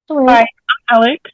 Hello. Hi, I'm Alex.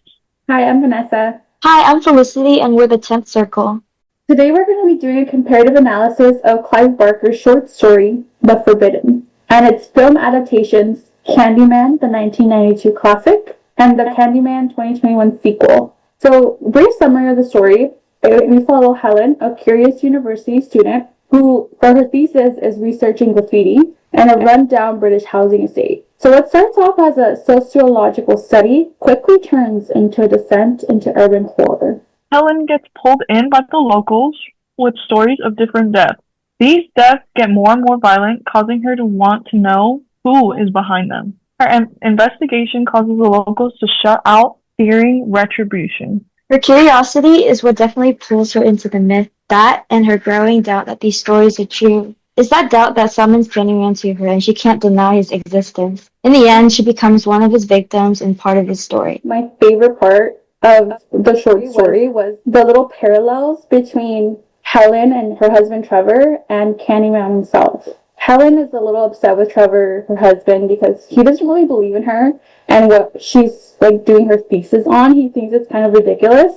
Hi, I'm Vanessa. Hi, I'm Felicity, and we're the 10th Circle. Today we're going to be doing a comparative analysis of Clive Barker's short story, The Forbidden, and its film adaptations, Candyman, the 1992 classic, and the Candyman 2021 sequel. So, brief summary of the story. We follow Helen, a curious university student who, for her thesis, is researching graffiti in a rundown British housing estate. So, what starts off as a sociological study quickly turns into a descent into urban horror. Helen gets pulled in by the locals with stories of different deaths. These deaths get more and more violent, causing her to want to know who is behind them. Her investigation causes the locals to shut out, fearing retribution. Her curiosity is what definitely pulls her into the myth, that and her growing doubt that these stories are true. It's that doubt that summons Candyman to her, and she can't deny his existence. In the end, she becomes one of his victims and part of his story. My favorite part of the short story was the little parallels between Helen and her husband Trevor and Candyman himself. Helen is a little upset with Trevor, her husband, because he doesn't really believe in her and what she's like doing her thesis on. He thinks it's kind of ridiculous.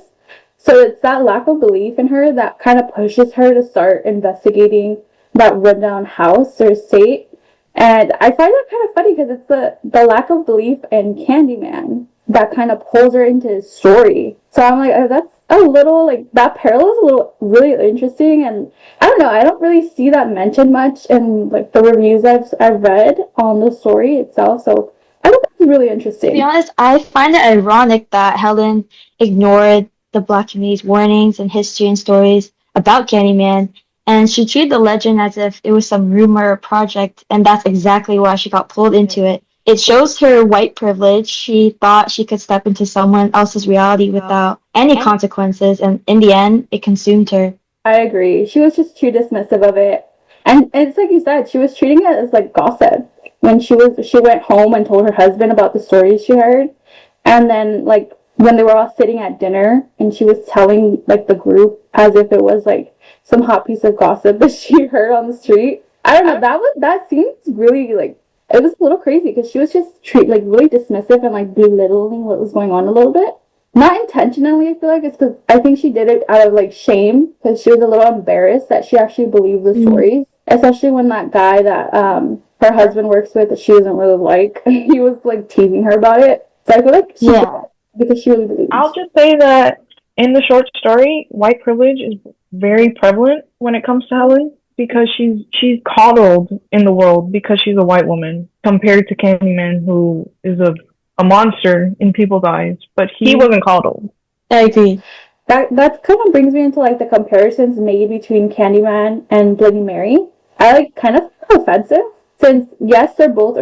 So it's that lack of belief in her that kind of pushes her to start investigating that rundown house or estate. And I find that kind of funny because it's the lack of belief in Candyman that kind of pulls her into his story. So I'm like, oh, that's a little like that parallel is a little really interesting, and I don't know, I don't really see that mentioned much in like the reviews I've read on the story itself. So I think that's really To be interesting. honest, I find it ironic that Helen ignored the Black community's warnings and history and stories about Candyman, and she treated the legend as if it was some rumor or project, and that's exactly why she got pulled into it. It shows her white privilege. She thought she could step into someone else's reality without any consequences, and in the end, it consumed her. I agree. She was just too dismissive of it. And it's like you said, she was treating it as like gossip. When she went home and told her husband about the stories she heard. And then like when they were all sitting at dinner and she was telling like the group as if it was like some hot piece of gossip that she heard on the street. I don't know, that seems really like it was a little crazy because she was just like really dismissive and like belittling what was going on a little bit. Not intentionally, I feel like it's because I think she did it out of like shame because she was a little embarrassed that she actually believed the Mm. stories, especially when that guy that her husband works with that she doesn't really like, he was like teasing her about it. So I feel like she did Yeah. it because she really I'll believes. just say that in the short story, white privilege is very prevalent when it comes to Helen because she's coddled in the world because she's a white woman compared to Candyman, who is a monster in people's eyes, but he wasn't coddled. I agree. That kind of brings me into like the comparisons made between Candyman and Bloody Mary. I like kind of offensive since yes, they're both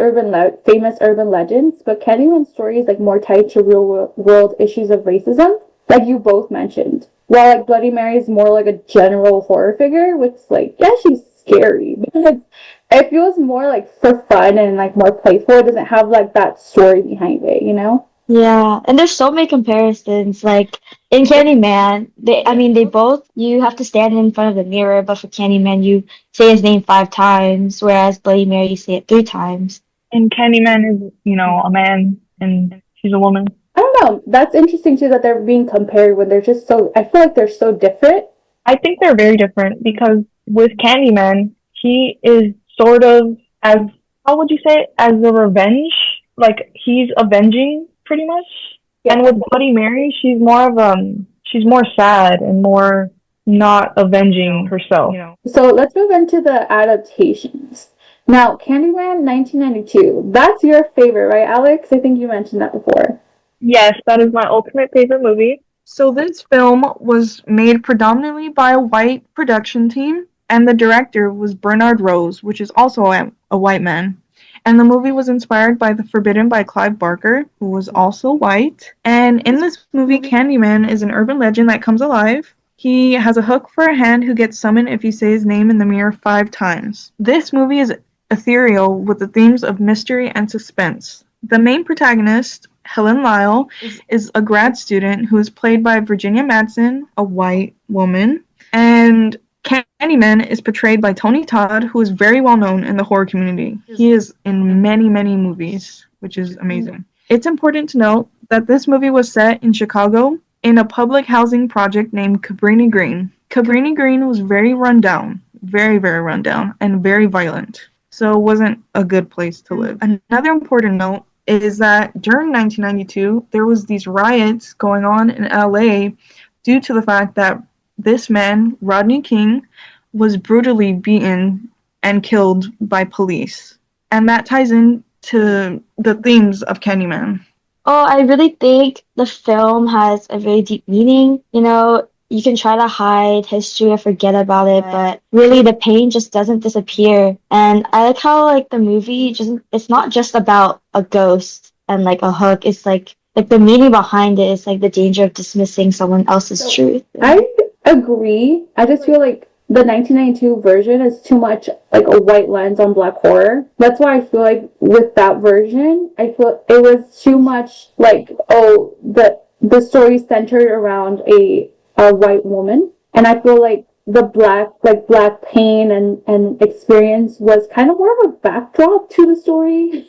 famous urban legends, but Candyman's story is like more tied to real world issues of racism, like you both mentioned. While like Bloody Mary is more like a general horror figure, which like yeah, she's scary, but it feels more like for fun and like more playful. It doesn't have like that story behind it, you know? Yeah, and there's so many comparisons. Like in Candyman, they both, you have to stand in front of the mirror, but for Candyman, you say his name 5 times, whereas Bloody Mary, you say it 3 times. And Candyman is, a man and she's a woman. I don't know. That's interesting too that they're being compared when they're just so. I feel like they're so different. I think they're very different because with Candyman, he is sort of as how would you say it? As a revenge, like he's avenging pretty much. And Yeah. with Bloody Mary, she's more sad and more not avenging herself. So let's move into the adaptations. Now, Candyman 1992. That's your favorite, right, Alex? I think you mentioned that before. Yes, that is my ultimate favorite movie. So this film was made predominantly by a white production team, and the director was Bernard Rose, which is also a white man. And the movie was inspired by The Forbidden by Clive Barker, who was also white. And in this movie, Candyman is an urban legend that comes alive. He has a hook for a hand who gets summoned if you say his name in the mirror 5 times. This movie is ethereal with the themes of mystery and suspense. The main protagonist, Helen Lyle, is a grad student who is played by Virginia Madsen, a white woman, and Candyman is portrayed by Tony Todd, who is very well known in the horror community. He is in many, many movies, which is amazing. It's important to note that this movie was set in Chicago in a public housing project named Cabrini Green. Cabrini Green was very rundown, very, very rundown, and very violent. So it wasn't a good place to live. Another important note is that during 1992, there was these riots going on in LA due to the fact that this man, Rodney King, was brutally beaten and killed by police. And that ties into the themes of Candyman. Oh, I really think the film has a very deep meaning. You know, you can try to hide history or forget about it, but really the pain just doesn't disappear. And I like how like the movie just it's not just about a ghost and like a hook. It's like the meaning behind it is like the danger of dismissing someone else's truth. I agree. I just feel like the 1992 version is too much like a white lens on black horror. That's why I feel like with that version, I feel it was too much like, oh, the story centered around a white woman, and I feel like the black pain and experience was kind of more of a backdrop to the story.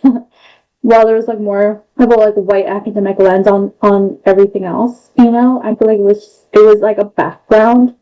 While there was like more of a like white academic lens on everything else, I feel like it was like a background.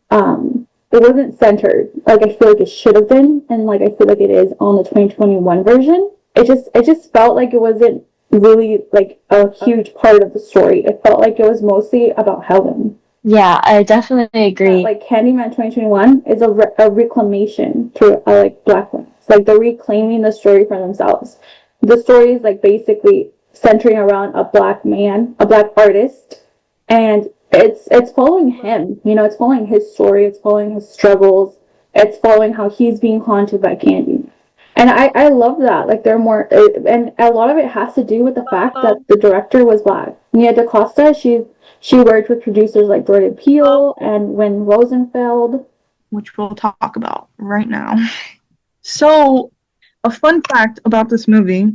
It wasn't centered like I feel like it should have been, and like I feel like it is on the 2021 version. It just felt like it wasn't really like a huge part of the story. It felt like it was mostly about Helen. Yeah, I definitely agree. Like Candyman 2021 is a reclamation to like black women. It's like they're reclaiming the story for themselves. The story is like basically centering around a black man, a black artist, and it's following him. It's following his story. It's following his struggles. It's following how he's being haunted by candy. And I love that. Like they're more, and a lot of it has to do with the fact that the director was black. Nia DaCosta. She worked with producers like Jordan Peele and Win Rosenfeld, which we'll talk about right now. So, a fun fact about this movie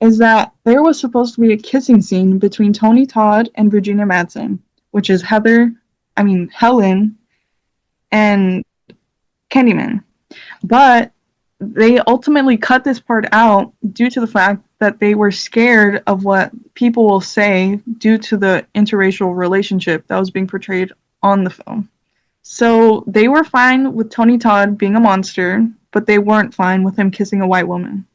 is that there was supposed to be a kissing scene between Tony Todd and Virginia Madsen, which is Helen, and Candyman. But they ultimately cut this part out due to the fact that they were scared of what people will say due to the interracial relationship that was being portrayed on the film. So they were fine with Tony Todd being a monster, but they weren't fine with him kissing a white woman.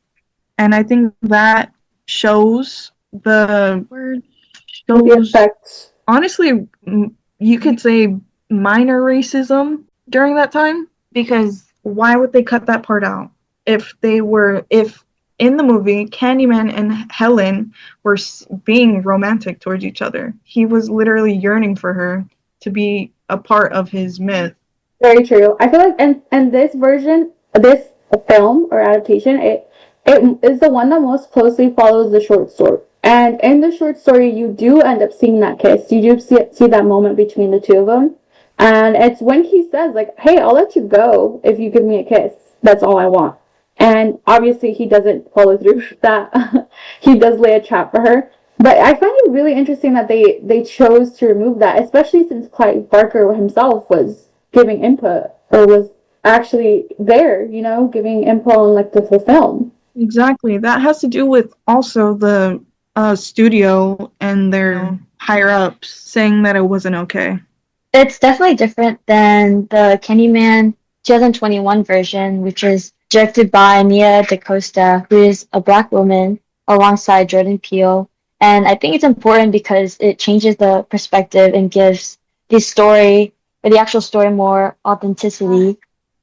And I think that shows the effects. Honestly, you could say minor racism during that time, because why would they cut that part out? If in the movie Candyman and Helen were being romantic towards each other, he was literally yearning for her to be a part of his myth. Very true. I feel like and this version, this film or adaptation, it is the one that most closely follows the short story. And in the short story, you do end up seeing that kiss. You do see that moment between the two of them. And it's when he says, like, hey, I'll let you go if you give me a kiss. That's all I want. And obviously, he doesn't follow through with that. He does lay a trap for her. But I find it really interesting that they chose to remove that, especially since Clive Barker himself was giving input, or was actually there, giving input on like the full film. Exactly. That has to do with also the studio and their higher ups saying that it wasn't okay. It's definitely different than the Candyman 2021 version, which is directed by Nia DaCosta, who is a black woman alongside Jordan Peele. And I think it's important because it changes the perspective and gives the story, or the actual story, more authenticity.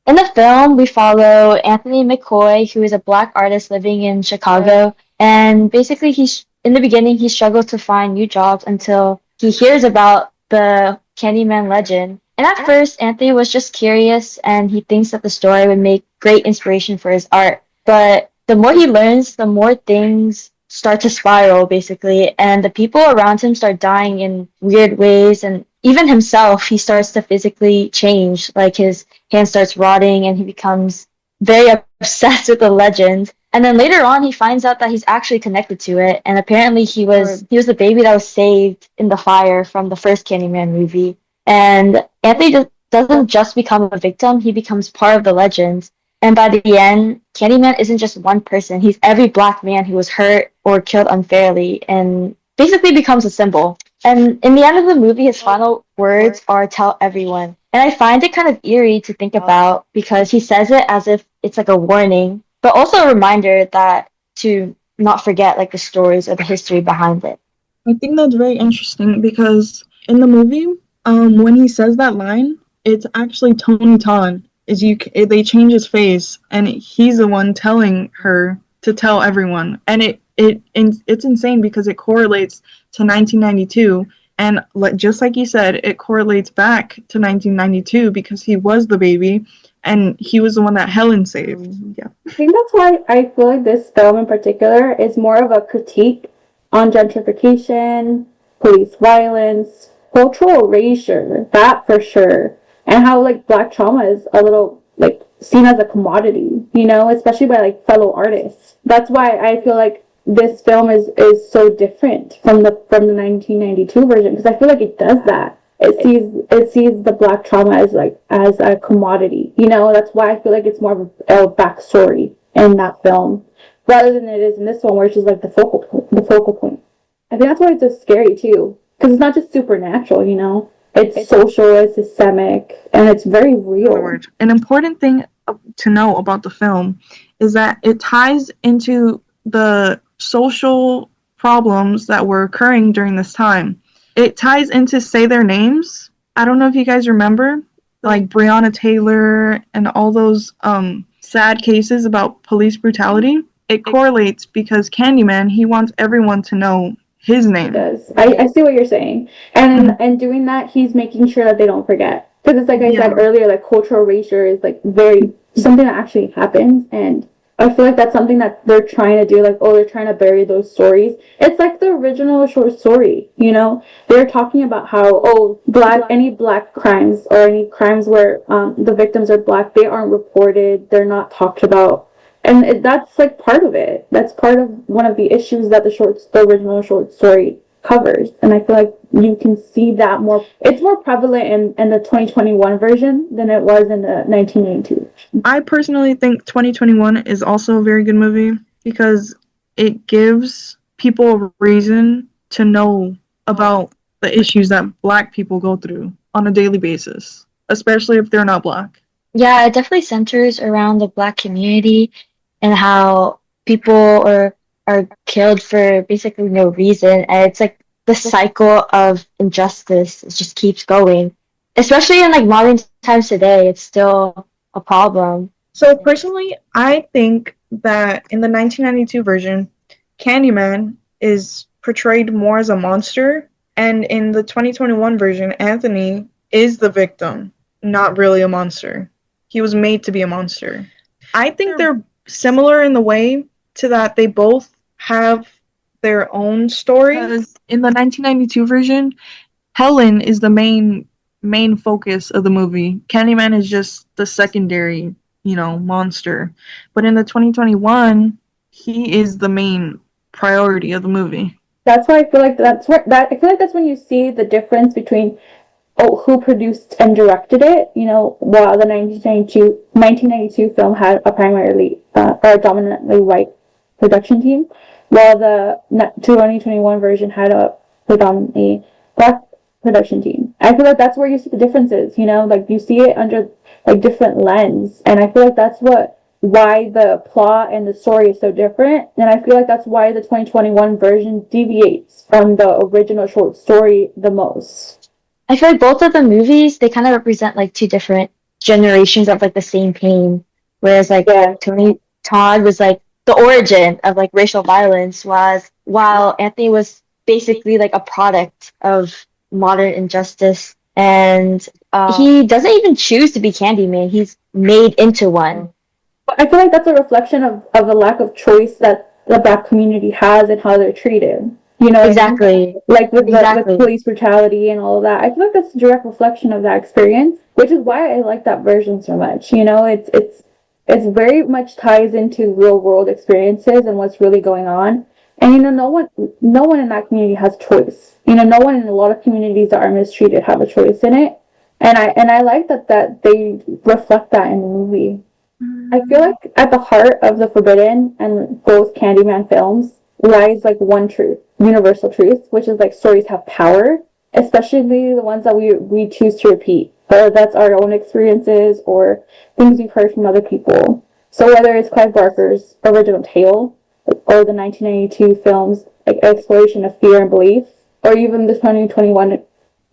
In the film, we follow Anthony McCoy, who is a black artist living in Chicago. And basically, in the beginning, he struggles to find new jobs until he hears about the Candyman legend. And at first, Anthony was just curious and he thinks that the story would make great inspiration for his art. But the more he learns, the more things start to spiral, basically. And the people around him start dying in weird ways. And even himself, he starts to physically change. Like his hand starts rotting and he becomes very obsessed with the legend. And then later on, he finds out that he's actually connected to it. And apparently he was the baby that was saved in the fire from the first Candyman movie. And Anthony doesn't just become a victim, he becomes part of the legend. And by the end, Candyman isn't just one person. He's every black man who was hurt or killed unfairly. And basically becomes a symbol. And in the end of the movie, his final words are "tell everyone." And I find it kind of eerie to think about because he says it as if it's like a warning, but also a reminder that to not forget like the stories or the history behind it. I think that's very interesting because in the movie, when he says that line, it's actually Tony Todd. They change his face, and he's the one telling her to tell everyone, and it's insane because it correlates to 1992, and just like you said, it correlates back to 1992 because he was the baby, and he was the one that Helen saved. Yeah. I think that's why I feel like this film in particular is more of a critique on gentrification, police violence, cultural erasure, that for sure, and how like black trauma is a little like seen as a commodity, especially by like fellow artists. That's why I feel like this film is so different from the 1992 version because I feel like it does that. It sees the black trauma as like as a commodity. That's why I feel like it's more of a backstory in that film rather than it is in this one where it's just like the focal point. I think that's why it's so scary too because it's not just supernatural. It's social, it's systemic, and it's very real. An important thing to know about the film is that it ties into the social problems that were occurring during this time. It ties into Say Their Names. I don't know if you guys remember, like Breonna Taylor and all those sad cases about police brutality. It correlates because Candyman, he wants everyone to know his name. Does. I see what you're saying. And doing that, he's making sure that they don't forget. Because it's like I said earlier, like cultural erasure is like very something that actually happens, and I feel like that's something that they're trying to do. Like, oh, they're trying to bury those stories. It's like the original short story. They're talking about how any black crimes or any crimes where the victims are black, they aren't reported. They're not talked about. And that's like part of it. That's part of one of the issues that the original short story covers. And I feel like you can see that more. It's more prevalent in the 2021 version than it was in the 1992. I personally think 2021 is also a very good movie because it gives people a reason to know about the issues that black people go through on a daily basis, especially if they're not black. Yeah, it definitely centers around the black community and how people are killed for basically no reason. And it's like the cycle of injustice it just keeps going. Especially in like modern times today, it's still a problem. So personally, I think that in the 1992 version, Candyman is portrayed more as a monster, and in the 2021 version, Anthony is the victim, not really a monster. He was made to be a monster. I think they're similar in the way to that they both have their own story. Because in the 1992 version, Helen is the main focus of the movie. Candyman is just the secondary, monster. But in the 2021, he is the main priority of the movie. That's why I feel like I feel like that's when you see the difference between who produced and directed it. While the 1992 film had a primarily or a dominantly white production team, while the 2021 version had a predominantly black production team. I feel like that's where you see the differences. Like you see it under like different lens, and I feel like that's why the plot and the story is so different, and I feel like that's why the 2021 version deviates from the original short story the most. I feel like both of the movies they kind of represent like two different generations of like the same pain. Whereas like Tony Todd was like the origin of like racial violence was while Anthony was basically like a product of modern injustice and he doesn't even choose to be Candyman. He's made into one. I feel like that's a reflection of a lack of choice that the black community has and how they're treated. Exactly. Like with the police brutality and all of that. I feel like that's a direct reflection of that experience, which is why I like that version so much. It's very much ties into real world experiences and what's really going on. And no one in that community has choice. No one in a lot of communities that are mistreated have a choice in it. And I like that they reflect that in the movie. I feel like at the heart of the Forbidden and both Candyman films lies like one truth, universal truth, which is like stories have power, especially the ones that we choose to repeat, whether that's our own experiences or things we've heard from other people. So whether it's Clive Barker's original tale or the 1992 films like exploration of fear and belief, or even the 2021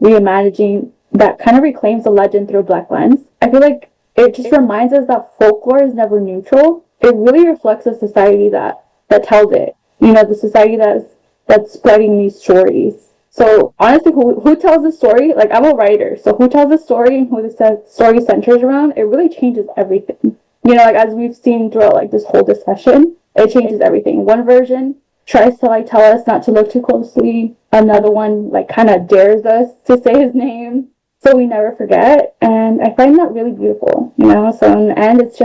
reimagining that kind of reclaims the legend through a black lens. I feel like it just reminds us that folklore is never neutral. It really reflects a society that tells it. You know, the society that's spreading these stories. So honestly, who tells the story? Like I'm a writer, so who tells the story and who the story centers around? It really changes everything. You know, like as we've seen throughout like this whole discussion, it changes everything. One version tries to like tell us not to look too closely. Another one like kind of dares us to say his name so we never forget. And I find that really beautiful, you know? So in the end, it's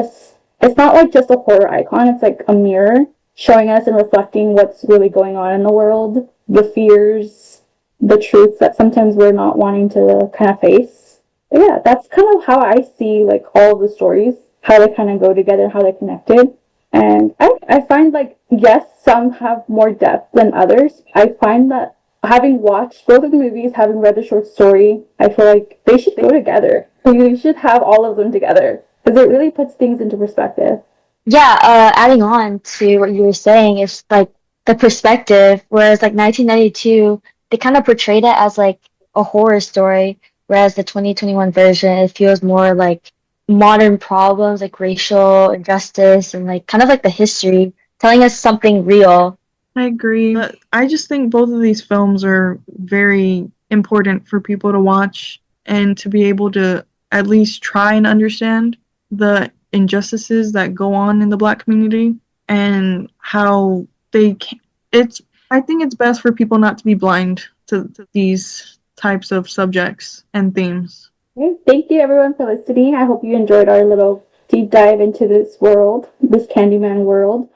not like just a horror icon, it's like a mirror showing us and reflecting what's really going on in the world, the fears, the truths that sometimes we're not wanting to kind of face. But yeah, that's kind of how I see like all of the stories, how they kind of go together, how they're connected. And I find like, yes, some have more depth than others. I find that having watched both of the movies, having read the short story, I feel like they should go together. You should have all of them together because it really puts things into perspective. Yeah, adding on to what you were saying is like the perspective, whereas like 1992, they kind of portrayed it as like a horror story, whereas the 2021 version, it feels more like modern problems like racial injustice and like kind of like the history, telling us something real. I agree. But I just think both of these films are very important for people to watch and to be able to at least try and understand the injustices that go on in the black community and how they can, it's I think it's best for people not to be blind to these types of subjects and themes. Okay, thank you everyone for listening. I hope you enjoyed our little deep dive into this world, this Candyman world.